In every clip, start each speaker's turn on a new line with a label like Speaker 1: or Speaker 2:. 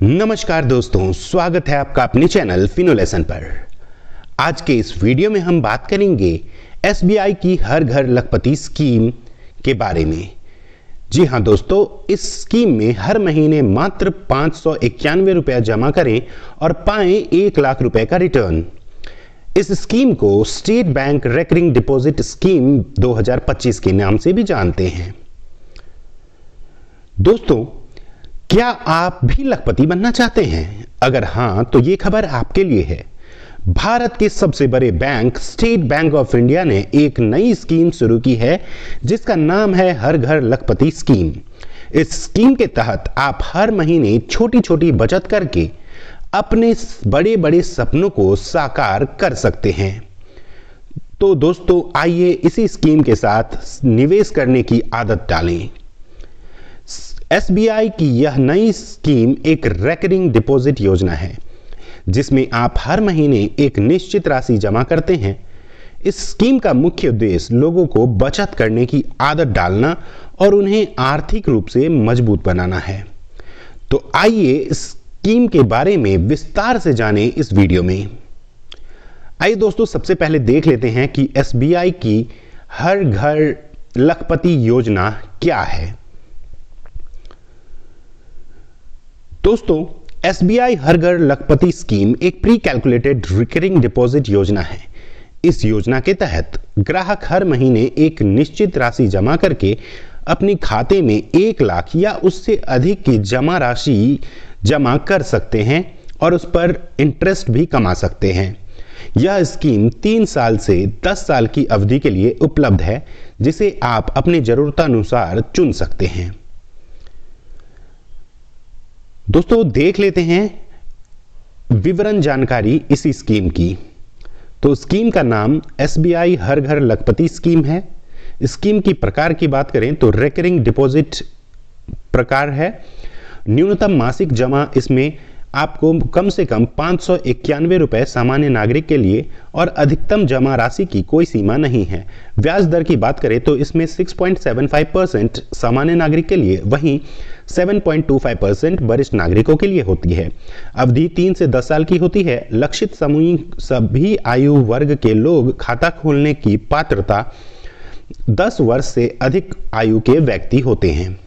Speaker 1: नमस्कार दोस्तों, स्वागत है आपका अपने चैनल फिनो लेसन पर। आज के इस वीडियो में हम बात करेंगे एसबीआई की हर घर लखपति स्कीम के बारे में। जी हां दोस्तों, इस स्कीम में हर महीने मात्र 591 रुपया जमा करें और पाएं 1 लाख रुपए का रिटर्न। इस स्कीम को state bank recurring deposit scheme 2025 के नाम से भी जानते हैं। दोस्तों, क्या आप भी लखपति बनना चाहते हैं? अगर हां तो ये खबर आपके लिए है। भारत के सबसे बड़े bank state bank of India ने एक नई स्कीम शुरू की है जिसका नाम है हर घर लखपति स्कीम। इस स्कीम के तहत आप हर महीने छोटी छोटी बचत करके अपने बड़े बड़े सपनों को साकार कर सकते हैं। तो दोस्तों, आइए इसी स्कीम के साथ निवेश करने की आदत डालें। एसबीआई की यह नई स्कीम एक रेकरिंग डिपॉजिट योजना है जिसमें आप हर महीने एक निश्चित राशि जमा करते हैं। इस स्कीम का मुख्य उद्देश्य लोगों को बचत करने की आदत डालना और उन्हें आर्थिक रूप से मजबूत बनाना है। तो आइए इस स्कीम के बारे में विस्तार से जानें इस वीडियो में। आइए दोस्तों, सबसे पहले देख लेते हैं कि एसबीआई की हर घर लखपति योजना क्या है। दोस्तों, एसबीआई हर घर लखपति स्कीम एक प्री कैलकुलेटेड रिकरिंग डिपॉजिट योजना है। इस योजना के तहत ग्राहक हर महीने एक निश्चित राशि जमा करके अपने खाते में 1 लाख या उससे अधिक की जमा राशि जमा कर सकते हैं और उस पर इंटरेस्ट भी कमा सकते हैं। यह स्कीम 3 साल से 10 साल की अवधि के लिए उपलब्ध है जिसे आप अपने जरूरतानुसार चुन सकते हैं। दोस्तों, देख लेते हैं विवरण जानकारी इसी स्कीम की। तो स्कीम का नाम एसबीआई हर घर लखपति स्कीम है। स्कीम की प्रकार की बात करें तो रेकरिंग डिपॉजिट प्रकार है। न्यूनतम मासिक जमा इसमें आपको कम से कम 591 रुपए सामान्य नागरिक के लिए और अधिकतम जमा राशि की कोई सीमा नहीं है। ब्याज दर की बात करें तो इसमें 6.75% सामान्य नागरिक के लिए, वहीं 7.25% वरिष्ठ नागरिकों के लिए होती है। अवधि 3 से 10 साल की होती है। लक्षित समूह सभी आयु वर्ग के लोग खाता खोलने की पात्रता 10 वर्ष से अधिक आयु के व्यक्ति होते हैं।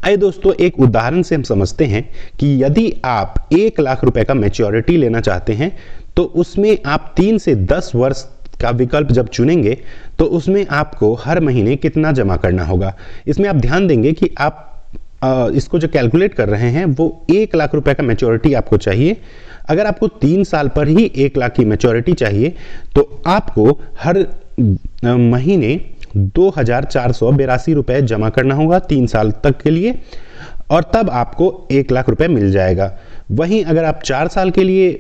Speaker 1: आइए दोस्तों, एक उदाहरण से हम समझते हैं कि यदि आप 1 लाख रुपए का मैच्योरिटी लेना चाहते हैं तो उसमें आप 3 से 10 वर्ष का विकल्प जब चुनेंगे तो उसमें आपको हर महीने कितना जमा करना होगा। इसमें आप ध्यान देंगे कि आप इसको जो कैलकुलेट कर रहे हैं वो 1 लाख रुपए का मैच्योरिटी आपको चाहिए। अगर आपको 3 साल पर ही 1 लाख की मैच्योरिटी चाहिए तो आपको हर महीने 2,482 रुपए जमा करना होगा 3 साल तक के लिए, और तब आपको 1 लाख रुपए मिल जाएगा। वहीं अगर आप 4 साल के लिए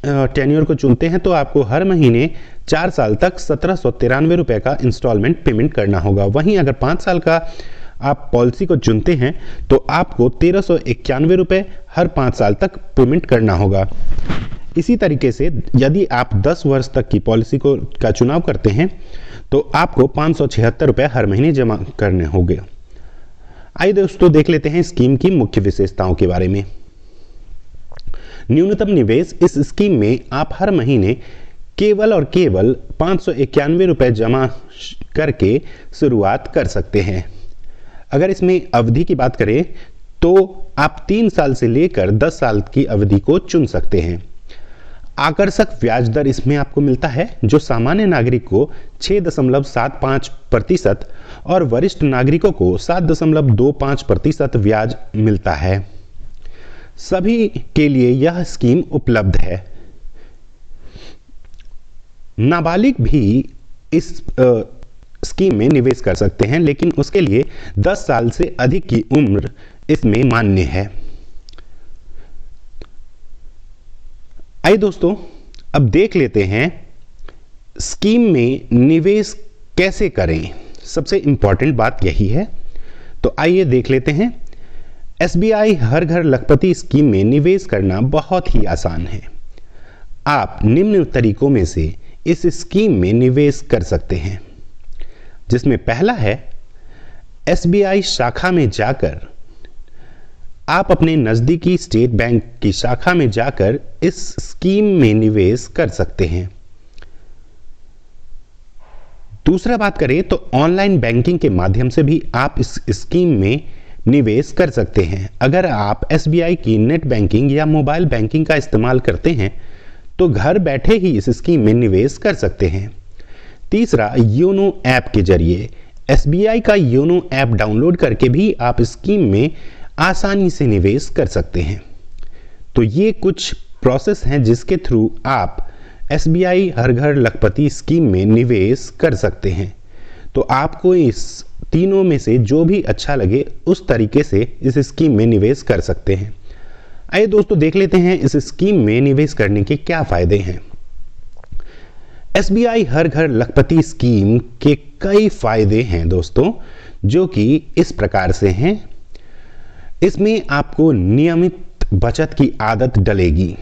Speaker 1: टेन्योर को चुनते हैं तो आपको हर महीने 4 साल तक 1793 रुपए का इंस्टॉलमेंट पेमेंट करना होगा। वहीं अगर 5 साल का आप पॉलिसी को चुनते हैं तो आपको 1391 रुपए हर 5 साल तक पेमेंट करना होगा। इसी तरीके से यदि आप 10 वर्ष तक की पॉलिसी का चुनाव करते हैं तो आपको 576 रुपए हर महीने जमा करने होंगे। आइए दोस्तों, देख लेते हैं स्कीम की मुख्य विशेषताओं के बारे में। न्यूनतम निवेश इस स्कीम में आप हर महीने केवल और केवल 591 रुपए जमा करके शुरुआत कर सकते हैं। अगर इसमें अवधि की बात करें तो आप 3 साल से लेकर 10 साल की अवधि को चुन सकते हैं। आकर्षक ब्याज दर इसमें आपको मिलता है जो सामान्य नागरिक को 6.75% और वरिष्ठ नागरिकों को 7.25% ब्याज मिलता है। सभी के लिए यह स्कीम उपलब्ध है। नाबालिग भी इस स्कीम में निवेश कर सकते हैं, लेकिन उसके लिए 10 साल से अधिक की उम्र इसमें मान्य है। आइए दोस्तों, अब देख लेते हैं स्कीम में निवेश कैसे करें। सबसे इंपॉर्टेंट बात यही है। तो आइए देख लेते हैं। एसबीआई हर घर लखपति स्कीम में निवेश करना बहुत ही आसान है। आप निम्न तरीकों में से इस स्कीम में निवेश कर सकते हैं, जिसमें पहला है एसबीआई शाखा में जाकर आप अपने नज़दीकी स्टेट बैंक की शाखा में जाकर इस स्कीम में निवेश कर सकते हैं। दूसरा बात करें तो ऑनलाइन बैंकिंग के माध्यम से भी आप इस स्कीम में निवेश कर सकते हैं। अगर आप SBI की नेट बैंकिंग या मोबाइल बैंकिंग का इस्तेमाल करते हैं तो घर बैठे ही इस स्कीम में निवेश कर सकते हैं। तीसरा, योनो ऐप के जरिए SBI का योनो ऐप डाउनलोड करके भी आप स्कीम में आसानी से निवेश कर सकते हैं। तो ये कुछ प्रोसेस हैं जिसके थ्रू आप SBI हर घर लखपति स्कीम में निवेश कर सकते हैं। तो आपको इस तीनों में से जो भी अच्छा लगे उस तरीके से इस स्कीम में निवेश कर सकते हैं। आइए दोस्तों देख लेते हैं इस स्कीम में निवेश करने के क्या फायदे हैं। SBI हर घर लखपति स्कीम के कई फायदे हैं दोस्तों, जो कि इस प्रकार से हैं। इसमें आपको नियमित बचत की आदत डलेगी।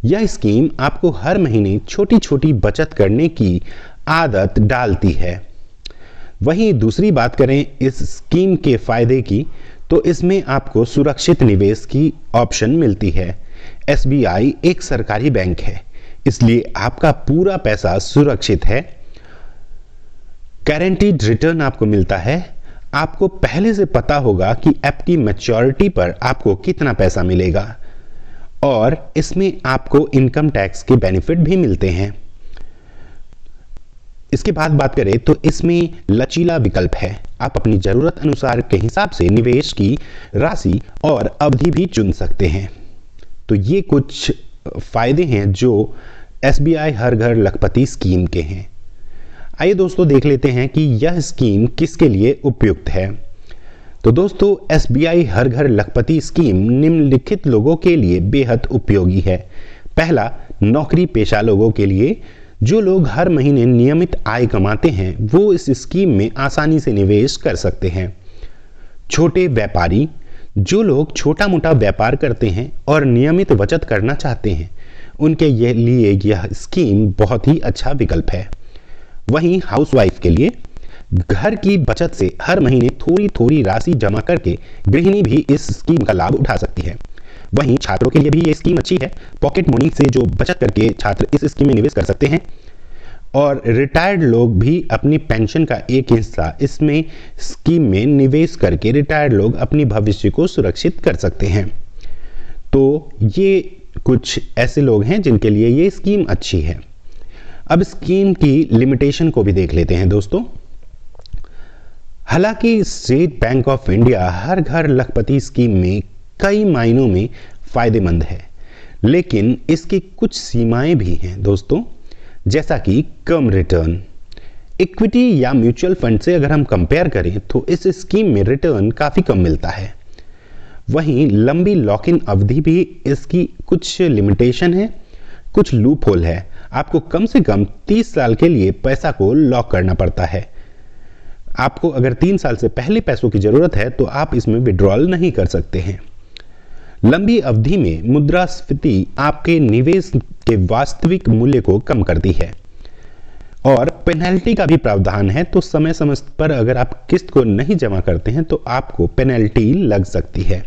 Speaker 1: यह स्कीम आपको हर महीने छोटी छोटी बचत करने की आदत डालती है। वहीं दूसरी बात करें इस स्कीम के फायदे की, तो इसमें आपको सुरक्षित निवेश की ऑप्शन मिलती है। SBI एक सरकारी बैंक है, इसलिए आपका पूरा पैसा सुरक्षित है। गारंटीड रिटर्न आपको मिलता है। आपको पहले से पता होगा कि ऐप की मैच्योरिटी पर आपको कितना पैसा मिलेगा, और इसमें आपको इनकम टैक्स के बेनिफिट भी मिलते हैं। इसके बाद बात करें तो इसमें लचीला विकल्प है। आप अपनी जरूरत अनुसार के हिसाब से निवेश की राशि और अवधि भी चुन सकते हैं। तो ये कुछ फायदे हैं जो SBI हर घर लखपति स्कीम के हैं। आइए दोस्तों देख लेते हैं कि यह स्कीम किसके लिए उपयुक्त है। तो दोस्तों SBI हर घर लखपति स्कीम निम्नलिखित लोगों के लिए बेहद उपयोगी है। पहला, नौकरी पेशा लोगों के लिए। जो लोग हर महीने नियमित आय कमाते हैं वो इस स्कीम में आसानी से निवेश कर सकते हैं। छोटे व्यापारी, जो लोग छोटा मोटा व्यापार करते हैं और नियमित बचत करना चाहते हैं, उनके लिए यह स्कीम बहुत ही अच्छा विकल्प है। वहीं हाउसवाइफ के लिए, घर की बचत से हर महीने थोड़ी थोड़ी राशि जमा करके गृहिणी भी इस स्कीम का लाभ उठा सकती है। वहीं छात्रों के लिए भी ये स्कीम अच्छी है। पॉकेट मनी से जो बचत करके छात्र इस स्कीम में निवेश कर सकते हैं, और रिटायर्ड लोग भी अपनी पेंशन का एक हिस्सा इसमें स्कीम में निवेश करके रिटायर्ड लोग अपनी भविष्य को सुरक्षित कर सकते हैं। तो ये कुछ ऐसे लोग हैं जिनके लिए ये स्कीम अच्छी है। अब स्कीम की लिमिटेशन को भी देख लेते हैं दोस्तों। हालांकि स्टेट बैंक ऑफ इंडिया हर घर लखपति स्कीम में कई मायनों में फायदेमंद है, लेकिन इसकी कुछ सीमाएं भी हैं दोस्तों, जैसा कि कम रिटर्न। इक्विटी या म्यूचुअल फंड से अगर हम कंपेयर करें तो इस स्कीम में रिटर्न काफी कम मिलता है। वहीं लंबी लॉक इन अवधि भी इसकी कुछ लिमिटेशन है, कुछ लूप होल है। आपको कम से कम 30 साल के लिए पैसा को लॉक करना पड़ता है। आपको अगर 3 साल से पहले पैसों की जरूरत है तो आप इसमें विड्रॉल नहीं कर सकते हैं। लंबी अवधि में मुद्रास्फीति आपके निवेश के वास्तविक मूल्य को कम करती है, और पेनल्टी का भी प्रावधान है। तो समय समय पर अगर आप किस्त को नहीं जमा करते हैं तो आपको पेनल्टी लग सकती है।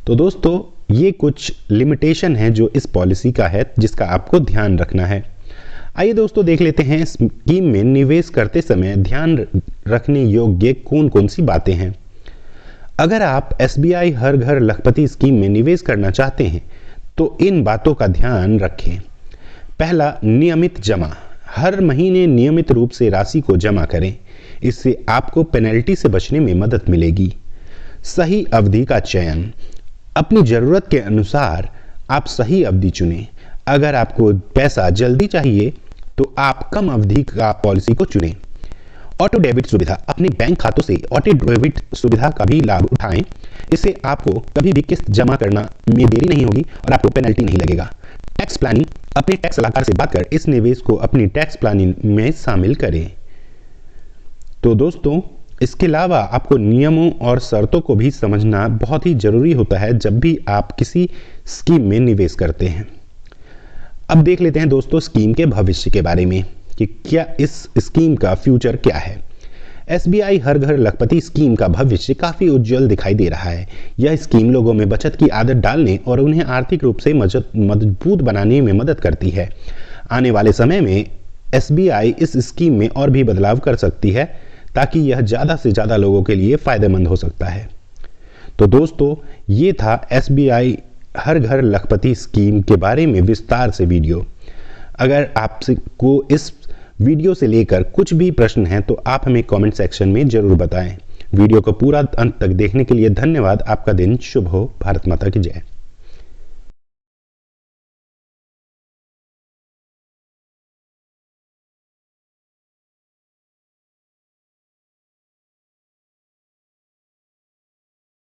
Speaker 1: तो दोस्तों ये कुछ लिमिटेशन है जो इस पॉलिसी का है, जिसका आपको ध्यान रखना है। आइए दोस्तों देख लेते हैं स्कीम में निवेश करते समय ध्यान रखने योग्य कौन कौन सी बातें हैं। अगर आप SBI हर घर लखपति स्कीम में निवेश करना चाहते हैं तो इन बातों का ध्यान रखें। पहला, नियमित जमा। हर महीने नियमित रूप से राशि को जमा करें, इससे आपको पेनल्टी से बचने में मदद मिलेगी। सही अवधि का चयन। अपनी जरूरत के अनुसार आप सही अवधि चुनें। अगर आपको पैसा जल्दी चाहिए तो आप कम अवधि का पॉलिसी को चुनें। ऑटो डेबिट सुविधा। अपने बैंक खातों से ऑटो डेबिट सुविधा का भी लाभ उठाएं। इससे आपको कभी भी किस्त जमा करना में देरी नहीं होगी और आपको पेनल्टी नहीं लगेगा। Tax planning. अपने टैक्स सलाहकार से बात कर इस निवेश को अपनी टैक्स प्लानिंग में शामिल करें। तो दोस्तों इसके अलावा आपको नियमों और शर्तों को भी समझना बहुत ही जरूरी होता है जब भी आप किसी स्कीम में निवेश करते हैं। अब देख लेते हैं दोस्तों स्कीम के भविष्य के बारे में कि क्या इस स्कीम का फ्यूचर क्या है। एसबीआई हर घर लखपति स्कीम का भविष्य काफ़ी उज्जवल दिखाई दे रहा है। यह स्कीम लोगों में बचत की आदत डालने और उन्हें आर्थिक रूप से मजबूत बनाने में मदद करती है। आने वाले समय में एसबीआई इस स्कीम में और भी बदलाव कर सकती है ताकि यह ज़्यादा से ज़्यादा लोगों के लिए फ़ायदेमंद हो सकता है। तो दोस्तों, ये था एसबीआई हर घर लखपति स्कीम के बारे में विस्तार से वीडियो। अगर आपको इस वीडियो से लेकर कुछ भी प्रश्न हैं तो आप हमें कमेंट सेक्शन में ज़रूर बताएं। वीडियो को पूरा अंत तक देखने के लिए धन्यवाद। आपका दिन शुभ हो। भारत माता की जय।